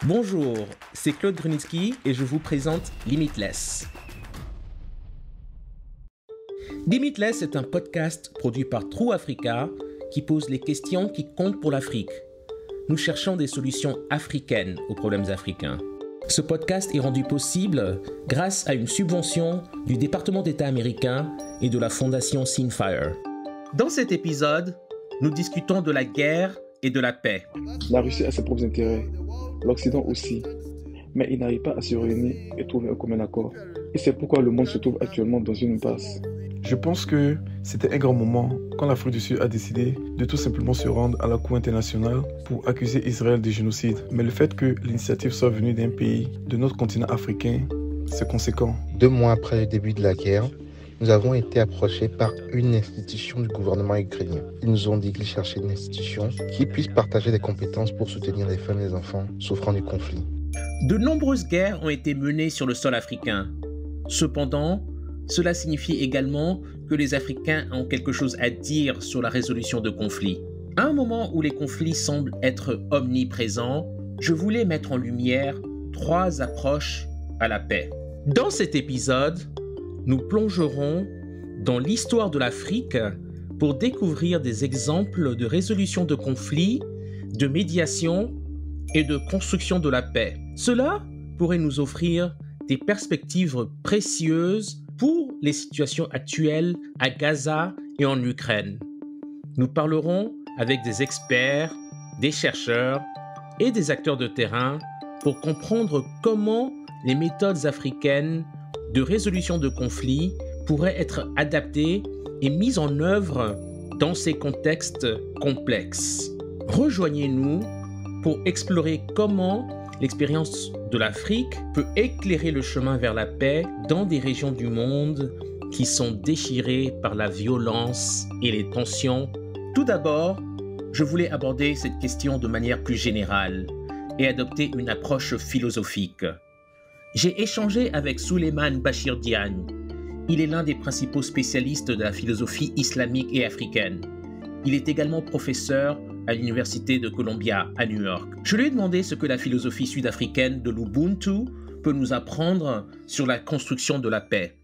Bonjour, c'est Claude Grunitzky et je vous présente Limitless. Limitless est un podcast produit par True Africa qui pose les questions qui comptent pour l'Afrique. Nous cherchons des solutions africaines aux problèmes africains. Ce podcast est rendu possible grâce à une subvention du département d'État américain et de la fondation Sinfire. Dans cet épisode, nous discutons de la guerre et de la paix. La Russie a ses propres intérêts, l'Occident aussi, mais ils n'arrivent pas à se réunir et trouver un commun accord. Et c'est pourquoi le monde se trouve actuellement dans une impasse. Je pense que c'était un grand moment quand l'Afrique du Sud a décidé de tout simplement se rendre à la Cour internationale pour accuser Israël de génocide. Mais le fait que l'initiative soit venue d'un pays de notre continent africain, c'est conséquent. 2 mois après le début de la guerre, nous avons été approchés par une institution du gouvernement ukrainien. Ils nous ont dit qu'ils cherchaient une institution qui puisse partager des compétences pour soutenir les femmes et les enfants souffrant du conflit. De nombreuses guerres ont été menées sur le sol africain. Cependant, cela signifie également que les Africains ont quelque chose à dire sur la résolution de conflits. À un moment où les conflits semblent être omniprésents, je voulais mettre en lumière 3 approches à la paix. Dans cet épisode, nous plongerons dans l'histoire de l'Afrique pour découvrir des exemples de résolution de conflits, de médiation et de construction de la paix. Cela pourrait nous offrir des perspectives précieuses pour les situations actuelles à Gaza et en Ukraine. Nous parlerons avec des experts, des chercheurs et des acteurs de terrain pour comprendre comment les méthodes africaines de résolution de conflits pourraient être adaptées et mises en œuvre dans ces contextes complexes. Rejoignez-nous pour explorer comment l'expérience de l'Afrique peut éclairer le chemin vers la paix dans des régions du monde qui sont déchirées par la violence et les tensions. Tout d'abord, je voulais aborder cette question de manière plus générale et adopter une approche philosophique. J'ai échangé avec Souleymane Bachir Diagne. Il est l'un des principaux spécialistes de la philosophie islamique et africaine. Il est également professeur à l'Université de Columbia à New York. Je lui ai demandé ce que la philosophie sud-africaine de l'Ubuntu peut nous apprendre sur la construction de la paix.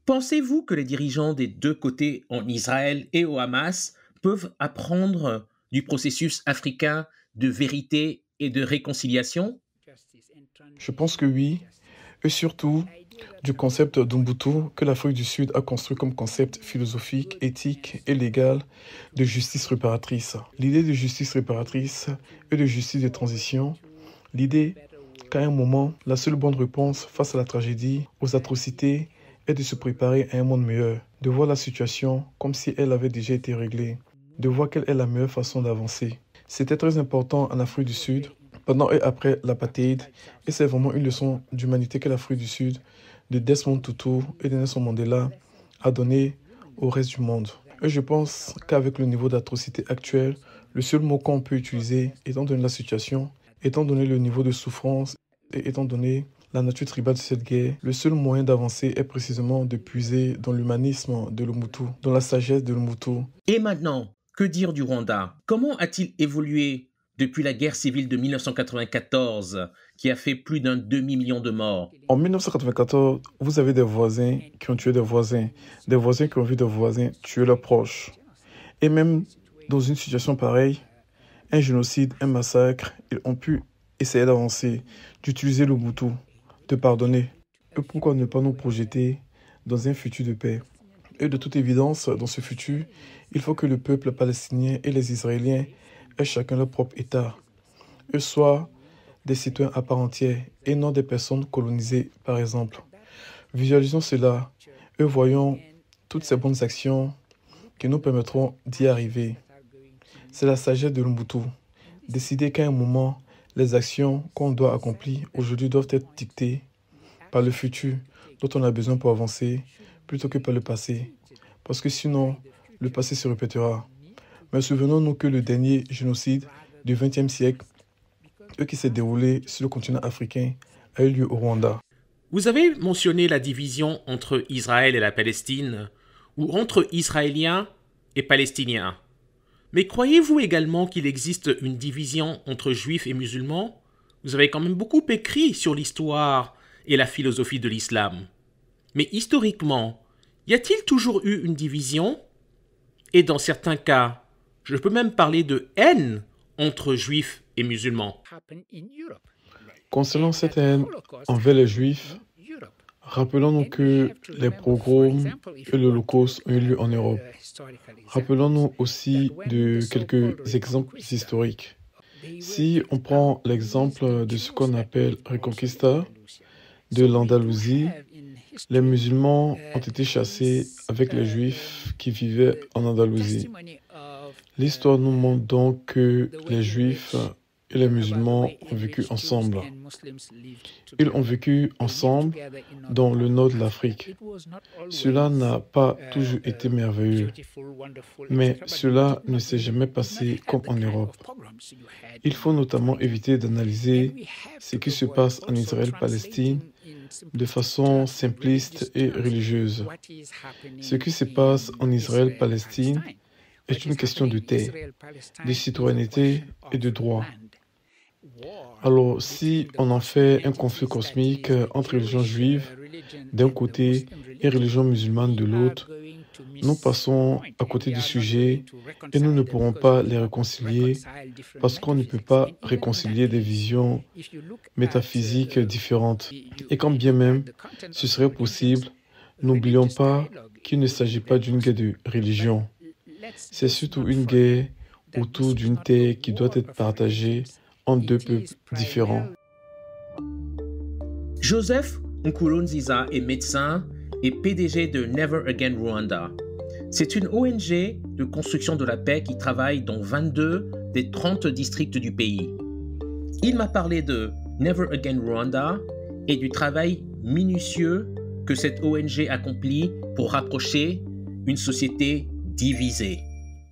Pensez-vous que les dirigeants des 2 côtés, en Israël et au Hamas, peuvent apprendre du processus africain de vérité et de réconciliation? Je pense que oui, et surtout du concept d'Ubuntu que l'Afrique du Sud a construit comme concept philosophique, éthique et légal de justice réparatrice. L'idée de justice réparatrice et de justice de transition, l'idée qu'à un moment, la seule bonne réponse face à la tragédie, aux atrocités, est de se préparer à un monde meilleur, de voir la situation comme si elle avait déjà été réglée, de voir quelle est la meilleure façon d'avancer. C'était très important en Afrique du Sud, pendant et après l'apartheid, et c'est vraiment une leçon d'humanité que l'Afrique du Sud, de Desmond Tutu et de Nelson Mandela, a donné au reste du monde. Et je pense qu'avec le niveau d'atrocité actuel, le seul mot qu'on peut utiliser, étant donné la situation, étant donné le niveau de souffrance et étant donné la nature tribale de cette guerre, le seul moyen d'avancer est précisément de puiser dans l'humanisme de l'Ubuntu, dans la sagesse de l'Ubuntu. Et maintenant, que dire du Rwanda? Comment a-t-il évolué depuis la guerre civile de 1994, qui a fait plus d'un demi-million de morts? En 1994, vous avez des voisins qui ont tué des voisins qui ont vu des voisins tuer leurs proches. Et même dans une situation pareille, un génocide, un massacre, ils ont pu essayer d'avancer, d'utiliser l'Ubuntu, de pardonner. Et pourquoi ne pas nous projeter dans un futur de paix? Et de toute évidence, dans ce futur, il faut que le peuple palestinien et les Israéliens aient chacun leur propre État. Eux soient des citoyens à part entière et non des personnes colonisées, par exemple. Visualisons cela et voyons toutes ces bonnes actions qui nous permettront d'y arriver. C'est la sagesse de l'Ubuntu. Décider qu'à un moment, les actions qu'on doit accomplir aujourd'hui doivent être dictées par le futur dont on a besoin pour avancer, plutôt que par le passé. Parce que sinon, le passé se répétera. Mais souvenons-nous que le dernier génocide du XXe siècle, qui s'est déroulé sur le continent africain, a eu lieu au Rwanda. Vous avez mentionné la division entre Israël et la Palestine, ou entre Israéliens et Palestiniens. Mais croyez-vous également qu'il existe une division entre Juifs et musulmans, Vous avez quand même beaucoup écrit sur l'histoire et la philosophie de l'islam. Mais historiquement, y a-t-il toujours eu une division? Et dans certains cas, je peux même parler de haine entre juifs et musulmans. Concernant cette haine envers les Juifs, rappelons-nous que les pogroms et l'Holocauste ont eu lieu en Europe. Rappelons-nous aussi de quelques exemples historiques. Si on prend l'exemple de ce qu'on appelle Reconquista de l'Andalousie, les musulmans ont été chassés avec les Juifs qui vivaient en Andalousie. L'histoire nous montre donc que les Juifs et les musulmans ont vécu ensemble. Ils ont vécu ensemble dans le nord de l'Afrique. Cela n'a pas toujours été merveilleux, mais cela ne s'est jamais passé comme en Europe. Il faut notamment éviter d'analyser ce qui se passe en Israël-Palestine de façon simpliste et religieuse. Ce qui se passe en Israël-Palestine est une question de terre, de citoyenneté et de droit. Alors, si on en fait un conflit cosmique entre religions juives d'un côté et religion musulmane de l'autre, nous passons à côté du sujet et nous ne pourrons pas les réconcilier parce qu'on ne peut pas réconcilier des visions métaphysiques différentes. Et quand bien même ce serait possible, n'oublions pas qu'il ne s'agit pas d'une guerre de religion. C'est surtout une guerre autour d'une terre qui doit être partagée en deux peuples différents. Joseph Nkurunziza est médecin et PDG de Never Again Rwanda. C'est une ONG de construction de la paix qui travaille dans 22 des 30 districts du pays. Il m'a parlé de Never Again Rwanda et du travail minutieux que cette ONG accomplit pour rapprocher une société divisée.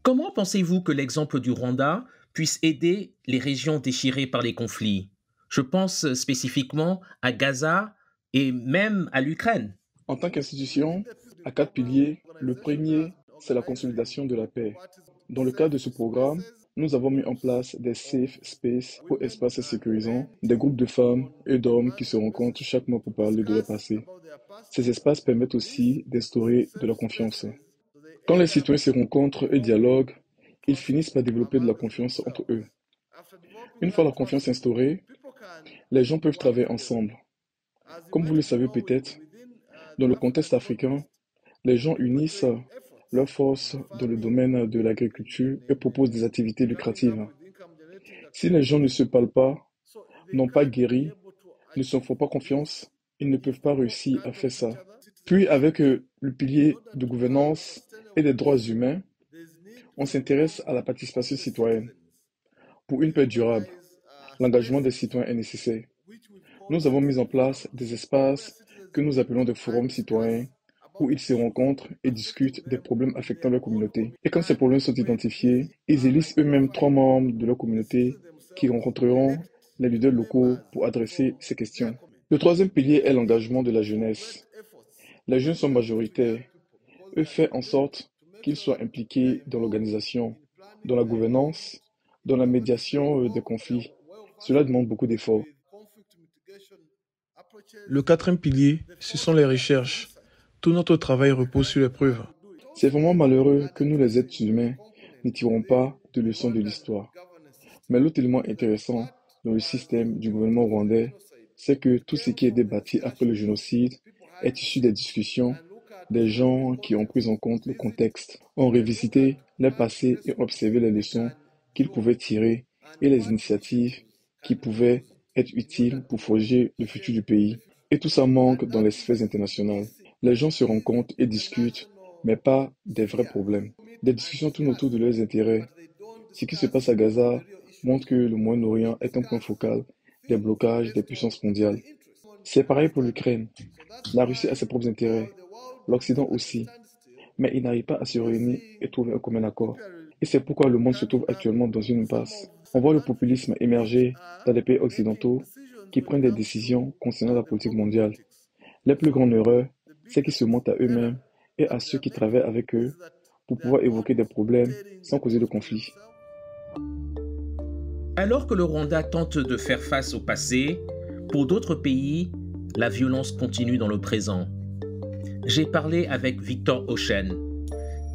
Comment pensez-vous que l'exemple du Rwanda puisse aider les régions déchirées par les conflits? Je pense spécifiquement à Gaza et même à l'Ukraine. En tant qu'institution, à 4 piliers, le premier, c'est la consolidation de la paix. Dans le cadre de ce programme, nous avons mis en place des safe spaces ou espaces sécurisants, des groupes de femmes et d'hommes qui se rencontrent chaque mois pour parler de leur passé. Ces espaces permettent aussi d'instaurer de la confiance. Quand les citoyens se rencontrent et dialoguent, ils finissent par développer de la confiance entre eux. Une fois la confiance instaurée, les gens peuvent travailler ensemble. Comme vous le savez peut-être, dans le contexte africain, les gens unissent leurs forces dans le domaine de l'agriculture et proposent des activités lucratives. Si les gens ne se parlent pas, n'ont pas guéri, ne se font pas confiance, ils ne peuvent pas réussir à faire ça. Puis avec le pilier de gouvernance et des droits humains, on s'intéresse à la participation citoyenne. Pour une paix durable, l'engagement des citoyens est nécessaire. Nous avons mis en place des espaces que nous appelons des forums citoyens où ils se rencontrent et discutent des problèmes affectant leur communauté. Et quand ces problèmes sont identifiés, ils élisent eux-mêmes 3 membres de leur communauté qui rencontreront les leaders locaux pour adresser ces questions. Le troisième pilier est l'engagement de la jeunesse. Les jeunes sont majoritaires. Eux font en sorte qu'ils soient impliqués dans l'organisation, dans la gouvernance, dans la médiation des conflits. Cela demande beaucoup d'efforts. Le quatrième pilier, ce sont les recherches. Tout notre travail repose sur les preuves. C'est vraiment malheureux que nous, les êtres humains, ne tirons pas de leçons de l'histoire. Mais l'autre élément intéressant dans le système du gouvernement rwandais, c'est que tout ce qui est débattu après le génocide est issu des discussions des gens qui ont pris en compte le contexte, ont revisité leur passé et observé les leçons qu'ils pouvaient tirer et les initiatives qui pouvaient être utiles pour forger le futur du pays. Et tout ça manque dans les sphères internationales. Les gens se rencontrent et discutent, mais pas des vrais problèmes. Des discussions tournent autour de leurs intérêts. Ce qui se passe à Gaza montre que le Moyen-Orient est un point focal des blocages des puissances mondiales. C'est pareil pour l'Ukraine. La Russie a ses propres intérêts, l'Occident aussi, mais ils n'arrivent pas à se réunir et trouver un commun accord. Et c'est pourquoi le monde se trouve actuellement dans une impasse. On voit le populisme émerger dans les pays occidentaux qui prennent des décisions concernant la politique mondiale. Les plus grandes erreurs, c'est qu'ils se mentent à eux-mêmes et à ceux qui travaillent avec eux pour pouvoir évoquer des problèmes sans causer de conflit. Alors que le Rwanda tente de faire face au passé, pour d'autres pays, la violence continue dans le présent. J'ai parlé avec Victor Ochen.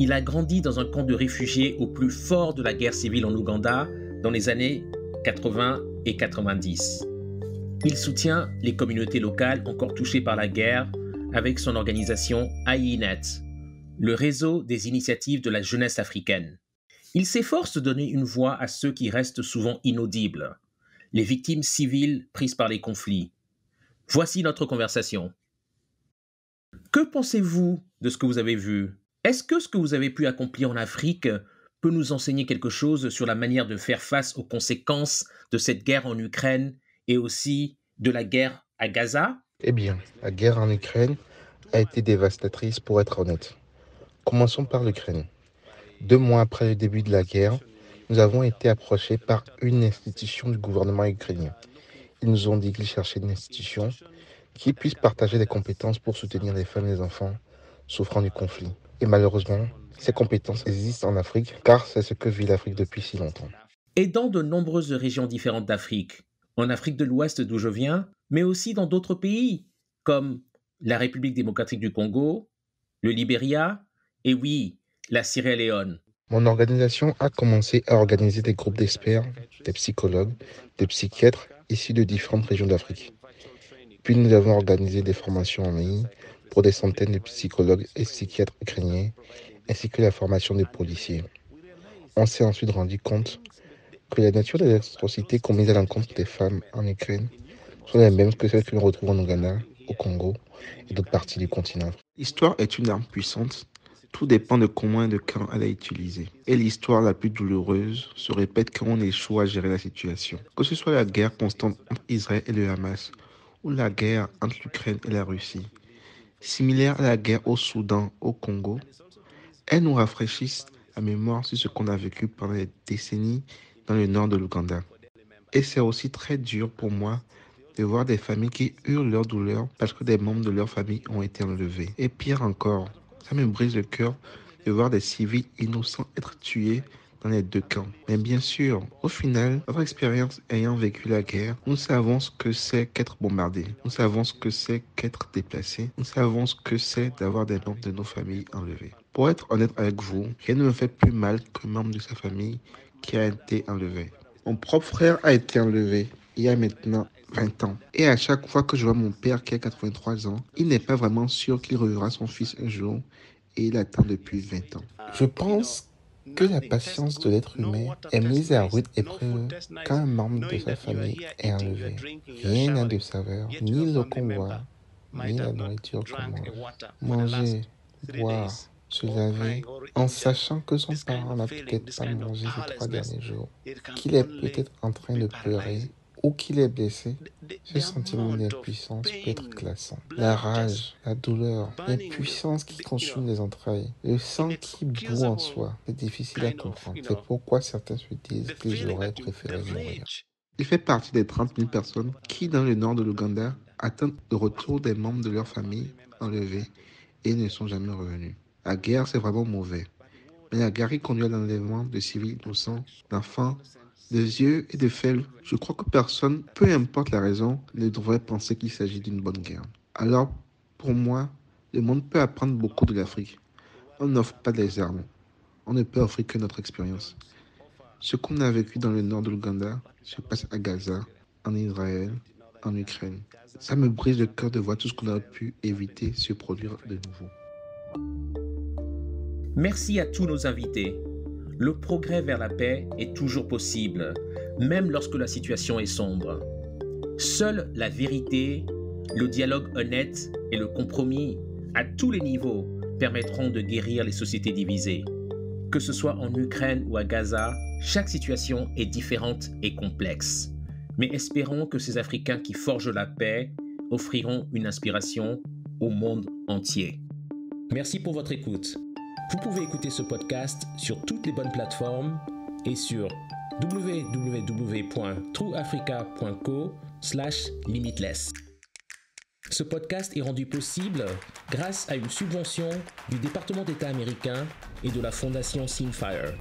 Il a grandi dans un camp de réfugiés au plus fort de la guerre civile en Ouganda dans les années 80 et 90. Il soutient les communautés locales encore touchées par la guerre avec son organisation AINET, le réseau des initiatives de la jeunesse africaine. Il s'efforce de donner une voix à ceux qui restent souvent inaudibles, les victimes civiles prises par les conflits. Voici notre conversation. Que pensez-vous de ce que vous avez vu? Est-ce que ce que vous avez pu accomplir en Afrique peut nous enseigner quelque chose sur la manière de faire face aux conséquences de cette guerre en Ukraine et aussi de la guerre à Gaza? Eh bien, la guerre en Ukraine a été dévastatrice pour être honnête. Commençons par l'Ukraine. 2 mois après le début de la guerre, nous avons été approchés par une institution du gouvernement ukrainien. Ils nous ont dit qu'ils cherchaient une institution qui puisse partager des compétences pour soutenir les femmes et les enfants souffrant du conflit. Et malheureusement, ces compétences existent en Afrique, car c'est ce que vit l'Afrique depuis si longtemps. Et dans de nombreuses régions différentes d'Afrique, en Afrique de l'Ouest d'où je viens, mais aussi dans d'autres pays, comme la République démocratique du Congo, le Libéria, et oui, la Sierra Leone. Mon organisation a commencé à organiser des groupes d'experts, des psychologues, des psychiatres issus de différentes régions d'Afrique. Puis nous avons organisé des formations en ligne pour des centaines de psychologues et psychiatres ukrainiens, ainsi que la formation des policiers. On s'est ensuite rendu compte que la nature des atrocités commises à l'encontre des femmes en Ukraine sont les mêmes que celles que l'on retrouve en Ouganda, au Congo et d'autres parties du continent. L'histoire est une arme puissante. Tout dépend de comment et de quand elle est utilisée. Et l'histoire la plus douloureuse se répète quand on échoue à gérer la situation. Que ce soit la guerre constante entre Israël et le Hamas, ou la guerre entre l'Ukraine et la Russie, similaire à la guerre au Soudan, au Congo, elles nous rafraîchissent la mémoire sur ce qu'on a vécu pendant des décennies dans le nord de l'Ouganda. Et c'est aussi très dur pour moi de voir des familles qui hurlent leur douleur parce que des membres de leur famille ont été enlevés. Et pire encore, ça me brise le cœur de voir des civils innocents être tués dans les 2 camps. Mais bien sûr, au final, notre expérience ayant vécu la guerre, nous savons ce que c'est qu'être bombardé. Nous savons ce que c'est qu'être déplacé. Nous savons ce que c'est d'avoir des membres de nos familles enlevés. Pour être honnête avec vous, rien ne me fait plus mal qu'un membre de sa famille qui a été enlevé. Mon propre frère a été enlevé il y a maintenant 20 ans. Et à chaque fois que je vois mon père qui a 83 ans, il n'est pas vraiment sûr qu'il reverra son fils un jour et il attend depuis 20 ans. Je pense que la patience de l'être humain est mise à rude épreuve quand un membre de sa famille est enlevé. Rien n'a de saveur, ni l'eau qu'on boit, ni la nourriture qu'on mange. Manger, boire, se laver, en sachant que son parent n'a peut-être pas mangé ces 3 derniers jours, qu'il est peut-être en train de pleurer ou qu'il est blessé, ce sentiment d'impuissance peut être glaçant. La rage, la douleur, l'impuissance qui consume les entrailles, le sang qui bout en soi, c'est difficile à comprendre. C'est pourquoi certains se disent qu'ils auraient préféré mourir. Il fait partie des 30 000 personnes qui, dans le nord de l'Ouganda, attendent le retour des membres de leur famille enlevés et ne sont jamais revenus. La guerre, c'est vraiment mauvais. Mais la guerre qui conduit à l'enlèvement de civils innocents, d'enfants, de yeux et de faibles, je crois que personne, peu importe la raison, ne devrait penser qu'il s'agit d'une bonne guerre. Alors, pour moi, le monde peut apprendre beaucoup de l'Afrique. On n'offre pas des armes. On ne peut offrir que notre expérience. Ce qu'on a vécu dans le nord de l'Ouganda se passe à Gaza, en Israël, en Ukraine. Ça me brise le cœur de voir tout ce qu'on aurait pu éviter se produire de nouveau. Merci à tous nos invités. Le progrès vers la paix est toujours possible, même lorsque la situation est sombre. Seule la vérité, le dialogue honnête et le compromis à tous les niveaux permettront de guérir les sociétés divisées. Que ce soit en Ukraine ou à Gaza, chaque situation est différente et complexe. Mais espérons que ces Africains qui forgent la paix offriront une inspiration au monde entier. Merci pour votre écoute. Vous pouvez écouter ce podcast sur toutes les bonnes plateformes et sur www.trueafrica.co/limitless. Ce podcast est rendu possible grâce à une subvention du département d'État américain et de la fondation Seenfire.